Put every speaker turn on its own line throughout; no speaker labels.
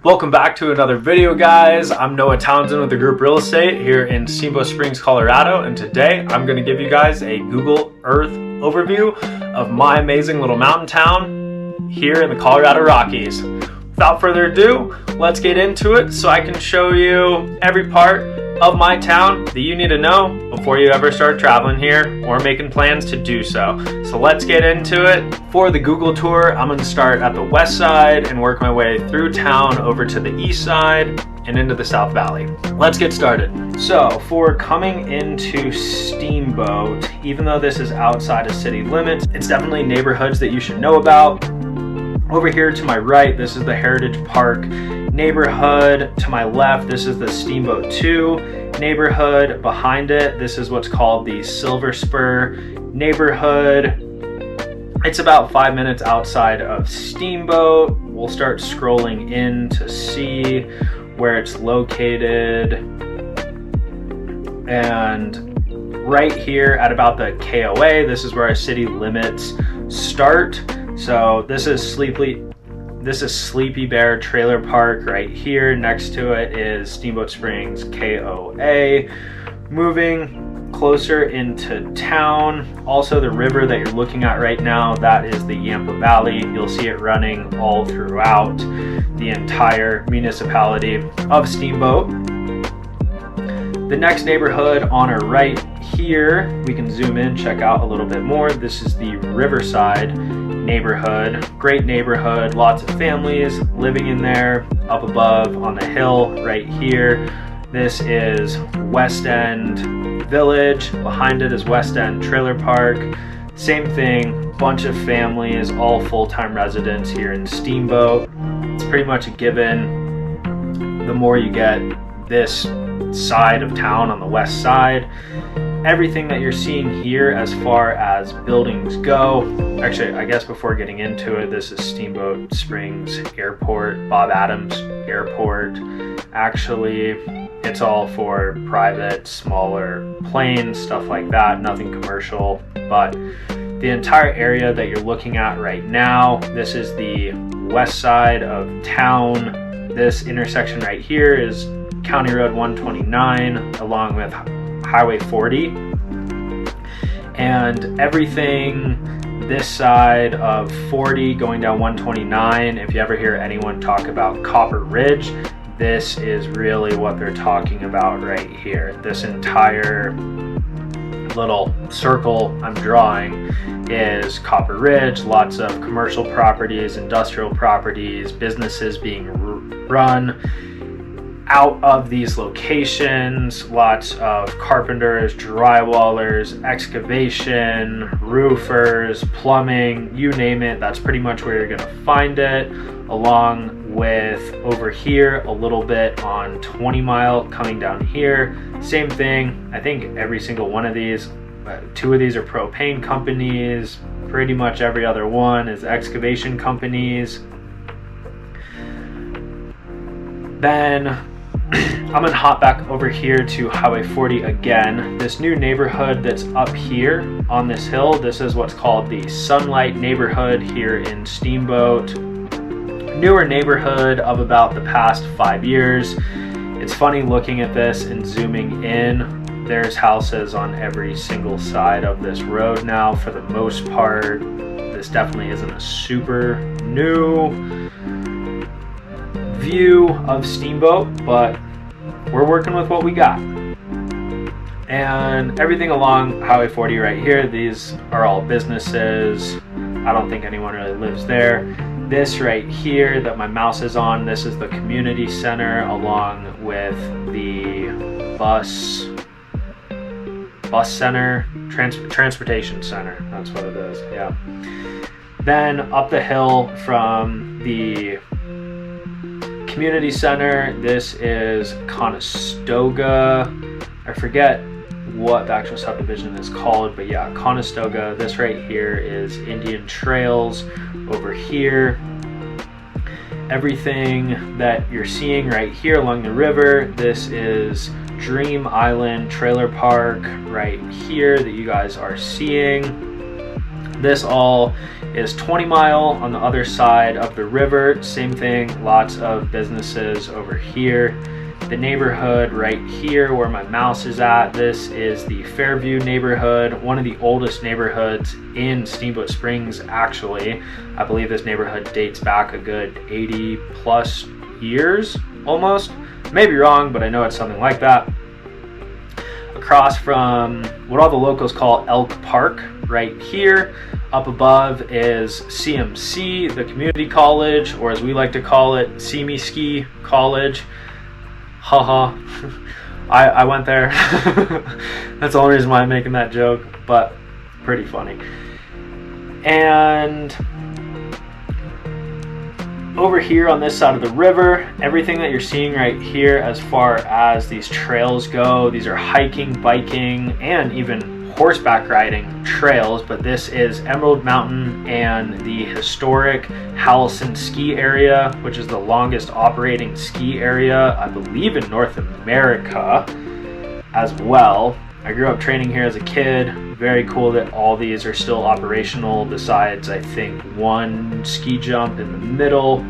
Welcome back to another video, guys. I'm Townsend with the Group Real Estate here in Steamboat Springs, Colorado, and today I'm going to give you guys a Google Earth overview of my amazing little mountain town here in the Colorado Rockies. Without further ado, let's get into it so I can show you every part of my town that you need to know before you ever start traveling here or making plans to do so. So let's get into it. For the Google tour, I'm going to start at the west side and work my way through town over to the east side and into the South Valley. Let's get started. So for coming into Steamboat, even though this is outside of city limits, it's definitely neighborhoods that you should know about. Over here to my right, this is the Heritage Park neighborhood. To my left, this is the Steamboat 2 neighborhood. Behind it, this is what's called the Silver Spur neighborhood. It's about 5 minutes outside of Steamboat. We'll start scrolling in to see where it's located. And right here at about the KOA, this is where our city limits start. So this is Sleepy Bear Trailer Park right here. Next to it is Steamboat Springs KOA. Moving closer into town, also the river that you're looking at right now, that is the Yampa Valley. You'll see it running all throughout the entire municipality of Steamboat. The next neighborhood on our right here, we can zoom in, check out a little bit more. This is the Riverside neighborhood. Great neighborhood, lots of families living in there. Up above on the hill right here, this is West End Village. Behind it is West End Trailer Park. Same thing, bunch of families, all full-time residents here in Steamboat. It's pretty much a given. The more you get this side of town on the west side, everything that you're seeing here as far as buildings go. Actually, I guess before getting into it, this is Steamboat Springs Airport, Bob Adams Airport. Actually, it's all for private, smaller planes, stuff like that, nothing commercial. But the entire area that you're looking at right now, this is the west side of town. This intersection right here is County Road 129 along with Highway 40, and everything this side of 40 going down 129, if you ever hear anyone talk about Copper Ridge, this is really what they're talking about right here. This entire little circle I'm drawing is Copper Ridge. Lots of commercial properties, industrial properties, businesses being run out of these locations. Lots of carpenters, drywallers, excavation, roofers, plumbing, you name it. That's pretty much where you're gonna find it, along with over here a little bit on 20 Mile coming down here. Same thing. I think every single one of these, two of these are propane companies. Pretty much every other one is excavation companies. Then I'm gonna hop back over here to Highway 40 again. This new neighborhood that's up here on this hill, this is what's called the Sunlight neighborhood here in Steamboat. Newer neighborhood of about the past 5 years. It's funny looking at this and zooming in. There's houses on every single side of this road now for the most part. This definitely isn't a super new view of Steamboat, but we're working with what we got. And everything along Highway 40 right here, these are all businesses. I don't think anyone really lives there. This right here that my mouse is on, this is the community center along with the bus center, transportation center, that's what it is, yeah. Then up the hill from the community center, this is Conestoga. I forget what the actual subdivision is called, but yeah, Conestoga. This right here is Indian Trails over here. Everything that you're seeing right here along the river, this is Dream Island Trailer Park right here that you guys are seeing. This all is 20 Mile on the other side of the river. Same thing, lots of businesses over here. The neighborhood right here where my mouse is at, this is the Fairview neighborhood, one of the oldest neighborhoods in Steamboat Springs actually. I believe this neighborhood dates back a good 80 plus years almost. Maybe wrong, but I know it's something like that. Across from what all the locals call Elk Park right here. Up above is CMC, the community college, or as we like to call it, See Ski College. Haha, I went there. That's the only reason why I'm making that joke, but pretty funny. And over here on this side of the river, everything that you're seeing right here as far as these trails go, these are hiking, biking, and even horseback riding trails, but this is Emerald Mountain and the historic Hallison ski area, which is the longest operating ski area, I believe, in North America as well. I grew up training here as a kid. Very cool that all these are still operational, besides I think one ski jump in the middle.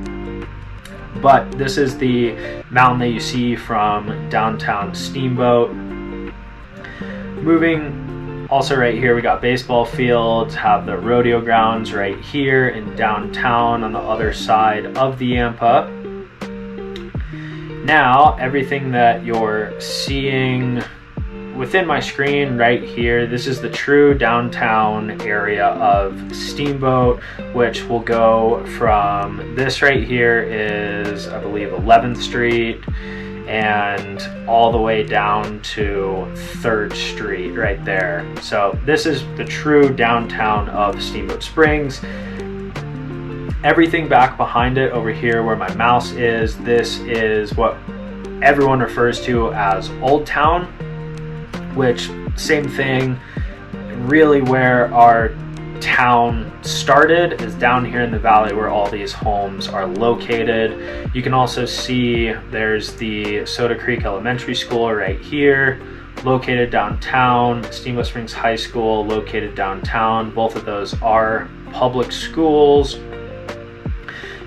But this is the mountain that you see from downtown Steamboat. Moving also right here, we got baseball fields, have the rodeo grounds right here in downtown on the other side of the Yampa. Now, everything that you're seeing within my screen right here, this is the true downtown area of Steamboat, which will go from this right here is, I believe, 11th Street, and all the way down to 3rd Street right there. So this is the true downtown of Steamboat Springs. Everything back behind it over here where my mouse is, this is what everyone refers to as Old Town, which same thing, really where our town started is down here in the valley where all these homes are located. You can also see there's the Soda Creek Elementary School right here, located downtown. Steamboat Springs High School, located downtown. Both of those are public schools.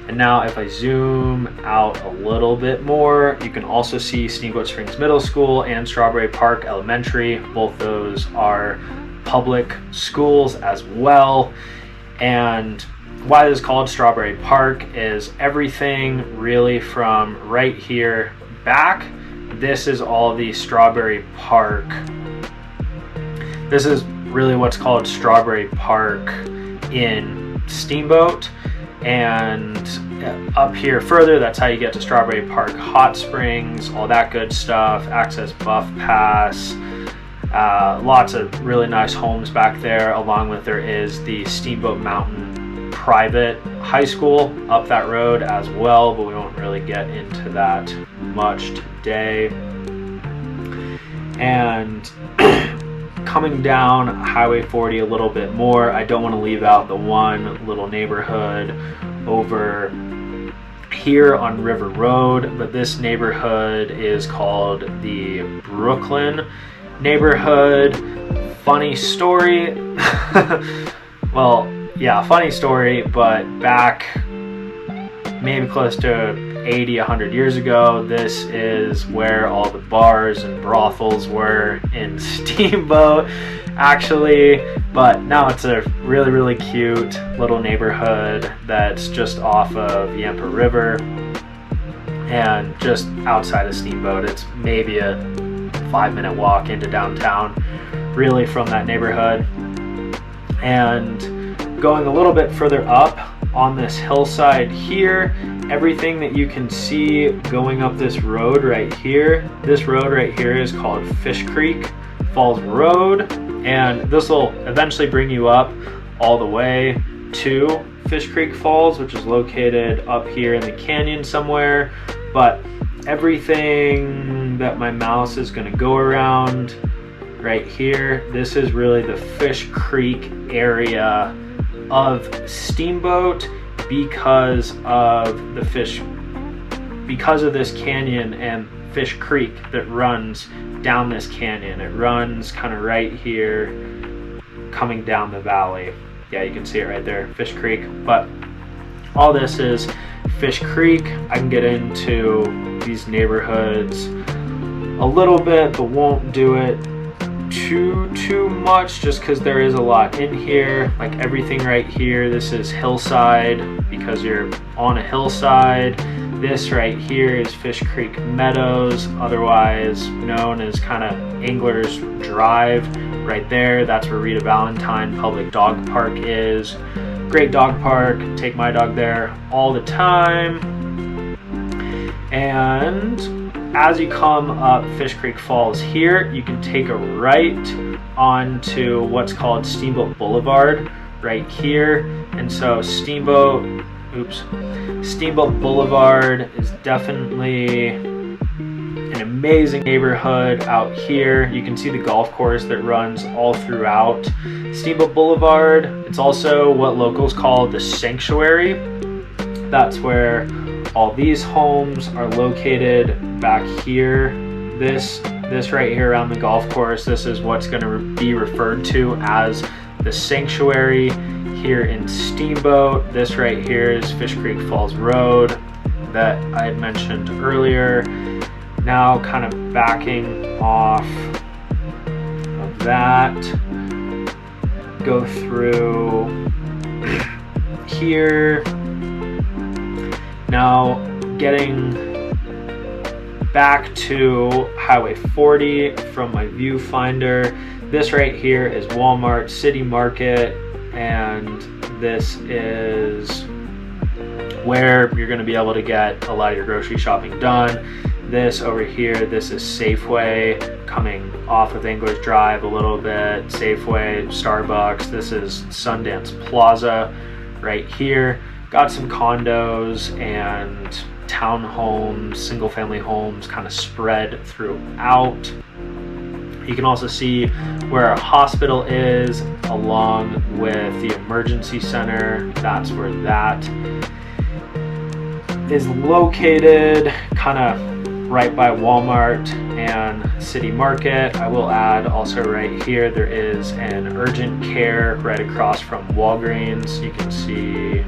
And now if I zoom out a little bit more, you can also see Steamboat Springs Middle School and Strawberry Park Elementary. Both those are public schools as well. And why this is called Strawberry Park is everything really from right here back. This is all the Strawberry Park. This is really what's called Strawberry Park in Steamboat. And up here further, that's how you get to Strawberry Park Hot Springs, all that good stuff, access Buff Pass, lots of really nice homes back there, along with there is the Steamboat Mountain private high school up that road as well, but we won't really get into that much today. And coming down Highway 40 a little bit more, I don't want to leave out the one little neighborhood over here on River Road, but this neighborhood is called the Brooklyn neighborhood. Funny story. Well, yeah, funny story, but back maybe close to 80, 100 years ago, this is where all the bars and brothels were in Steamboat, actually. But now it's a really, really cute little neighborhood that's just off of Yampa River and just outside of Steamboat. It's maybe a 5-minute walk into downtown, really, from that neighborhood. And going a little bit further up on this hillside here, everything that you can see going up this road right here, this road right here is called Fish Creek Falls Road, and this will eventually bring you up all the way to Fish Creek Falls, which is located up here in the canyon somewhere. But everything that my mouse is going to go around right here, this is really the Fish Creek area of Steamboat, because of the fish, because of this canyon and Fish Creek that runs down this canyon. It runs kind of right here, coming down the valley. yeah, you can see it right there, Fish Creek. But all this is Fish Creek. I can get into these neighborhoods a little bit, but won't do it too much, just because there is a lot in here. Like everything right here, this is hillside because you're on a hillside. This right here is Fish Creek Meadows, otherwise known as kind of Angler's Drive. Right there, that's where Rita Valentine Public Dog Park is. Great dog park, take my dog there all the time. And as you come up Fish Creek Falls here, you can take a right onto what's called Steamboat Boulevard right here. And so Steamboat Boulevard is definitely an amazing neighborhood out here. You can see the golf course that runs all throughout Steamboat Boulevard. It's also what locals call the sanctuary. That's where all these homes are located back here. This right here around the golf course, this is what's going to be referred to as the sanctuary here in Steamboat. This right here is Fish Creek Falls Road that I had mentioned earlier. Now kind of backing off of that, go through here. Now getting back to Highway 40 from my viewfinder, this right here is Walmart City Market, and this is where you're going to be able to get a lot of your grocery shopping done. This over here, this is Safeway, coming off of Angler's Drive a little bit. Safeway, Starbucks. This is Sundance Plaza right here. Got some condos and townhomes, single family homes kind of spread throughout. You can also see where our hospital is, along with the emergency center. That's where that is located, kind of right by Walmart and City Market. I will add also right here, there is an urgent care right across from Walgreens. You can see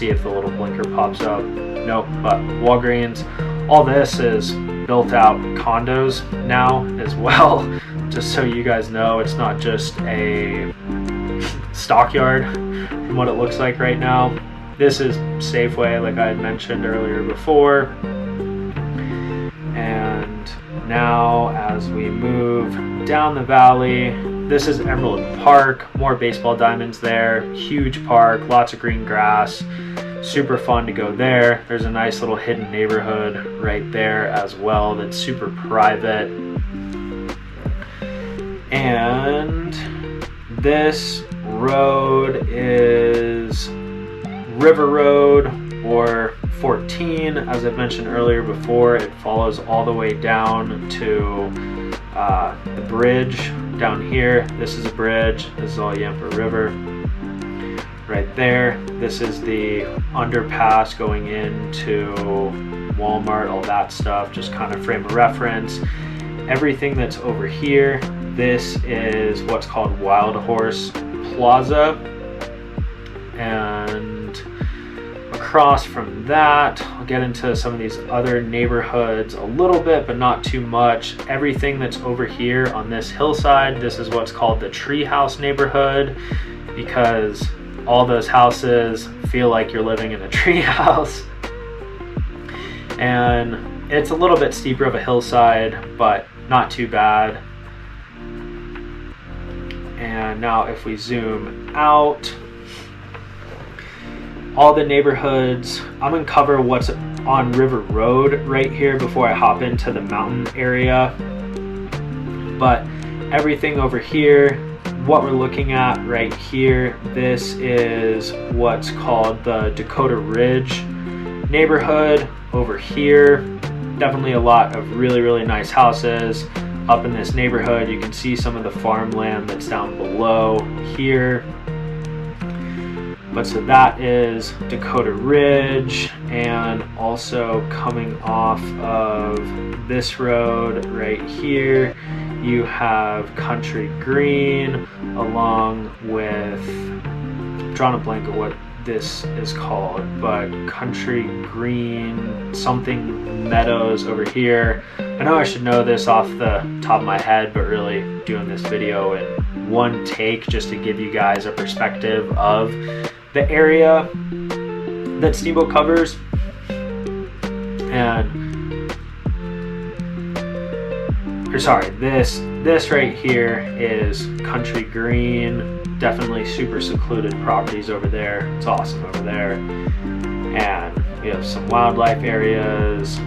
if the little blinker pops up. Nope, but Walgreens. All this is built out condos now as well. Just so you guys know, it's not just a stockyard from what it looks like right now. This is Safeway, like I had mentioned earlier before. And now as we move down the valley, this is Emerald Park, more baseball diamonds there, huge park, lots of green grass, super fun to go there. There's a nice little hidden neighborhood right there as well that's super private. And this road is River Road, or 14, as I've mentioned earlier before. It follows all the way down to the bridge down here. This is a bridge. This is all Yampa River right there. This is the underpass going into Walmart, all that stuff, just kind of frame of reference. Everything that's over here, this is what's called Wild Horse Plaza. And across from that, I'll get into some of these other neighborhoods a little bit, but not too much. Everything that's over here on this hillside, this is what's called the Treehouse neighborhood, because all those houses feel like you're living in a treehouse. And it's a little bit steeper of a hillside, but not too bad. And now if we zoom out, all the neighborhoods, I'm gonna cover what's on River Road right here before I hop into the mountain area. But everything over here, what we're looking at right here, this is what's called the Dakota Ridge neighborhood over here. Definitely a lot of really nice houses up in this neighborhood. You can see some of the farmland that's down below here. But so that is Dakota Ridge, and also coming off of this road right here, you have Country Green, along with drawing a blank of what this is called, but Country Green something meadows over here. I know I should know this off the top of my head, but really doing this video in one take just to give you guys a perspective of the area that Steamboat covers. And or sorry, this right here is Country Green. Definitely super secluded properties over there. It's awesome over there. And we have some wildlife areas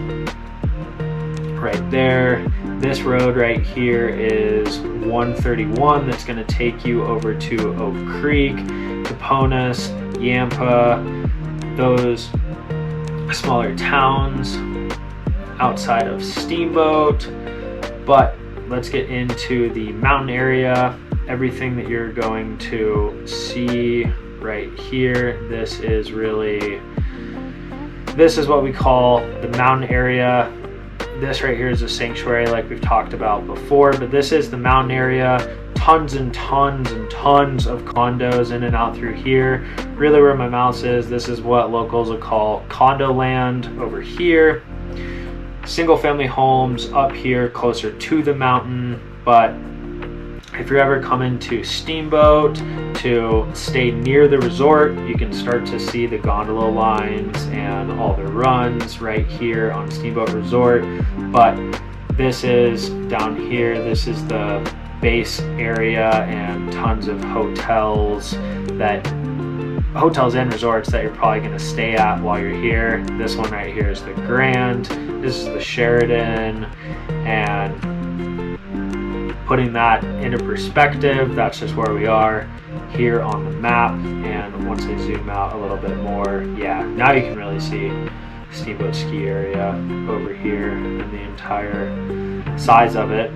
right there. This road right here is 131 that's going to take you over to Oak Creek, Caponas, Yampa, those smaller towns outside of Steamboat. But let's get into the mountain area. Everything that you're going to see right here, this is what we call the mountain area. This right here is a sanctuary like we've talked about before, but this is the mountain area. Tons and tons and tons of condos in and out through here. Really where my mouse is, this is what locals will call condo land over here. Single family homes up here closer to the mountain, but if you're ever coming to Steamboat to stay near the resort, you can start to see the gondola lines and all the runs right here on Steamboat Resort. But this is down here, this is the base area and tons of hotels and resorts that you're probably going to stay at while you're here. This one right here is the Grand, this is the Sheraton, and putting that into perspective, that's just where we are here on the map. And once I zoom out a little bit more, yeah, now you can really see Steamboat ski area over here and the entire size of it.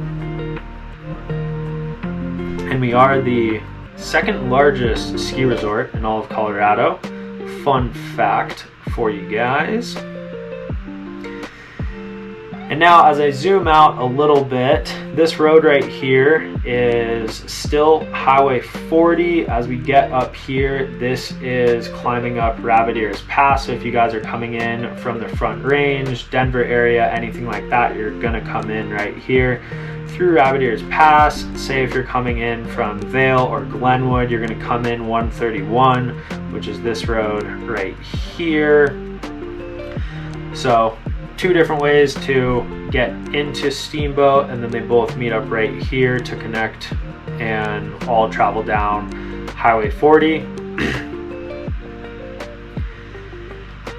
And we are the second largest ski resort in all of Colorado. Fun fact for you guys. And now as I zoom out a little bit, this road right here is still Highway 40. As we get up here, this is climbing up Rabbit Ears Pass. So if you guys are coming in from the Front Range, Denver area, anything like that, you're gonna come in right here through Rabbit Ears Pass. Say if you're coming in from Vail or Glenwood, you're gonna come in 131, which is this road right here. So two different ways to get into Steamboat, and then they both meet up right here to connect and all travel down Highway 40.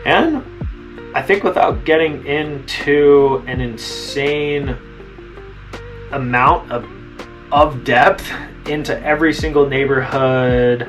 And I think without getting into an insane amount of depth into every single neighborhood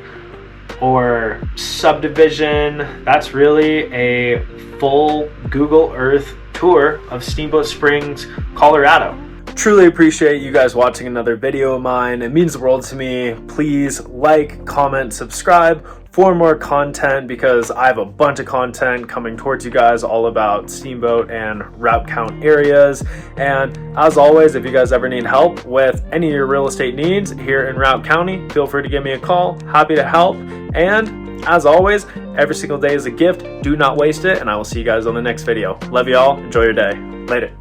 or subdivision, that's really a full Google Earth tour of Steamboat Springs, Colorado. Truly appreciate you guys watching another video of mine. It means the world to me. Please like, comment, subscribe for more content, because I have a bunch of content coming towards you guys all about Steamboat and route count areas. And as always, if you guys ever need help with any of your real estate needs here in Route County, feel free to give me a call. Happy to help. And as always, every single day is a gift. Do not waste it. And I will see you guys on the next video. Love y'all. Enjoy your day. Later.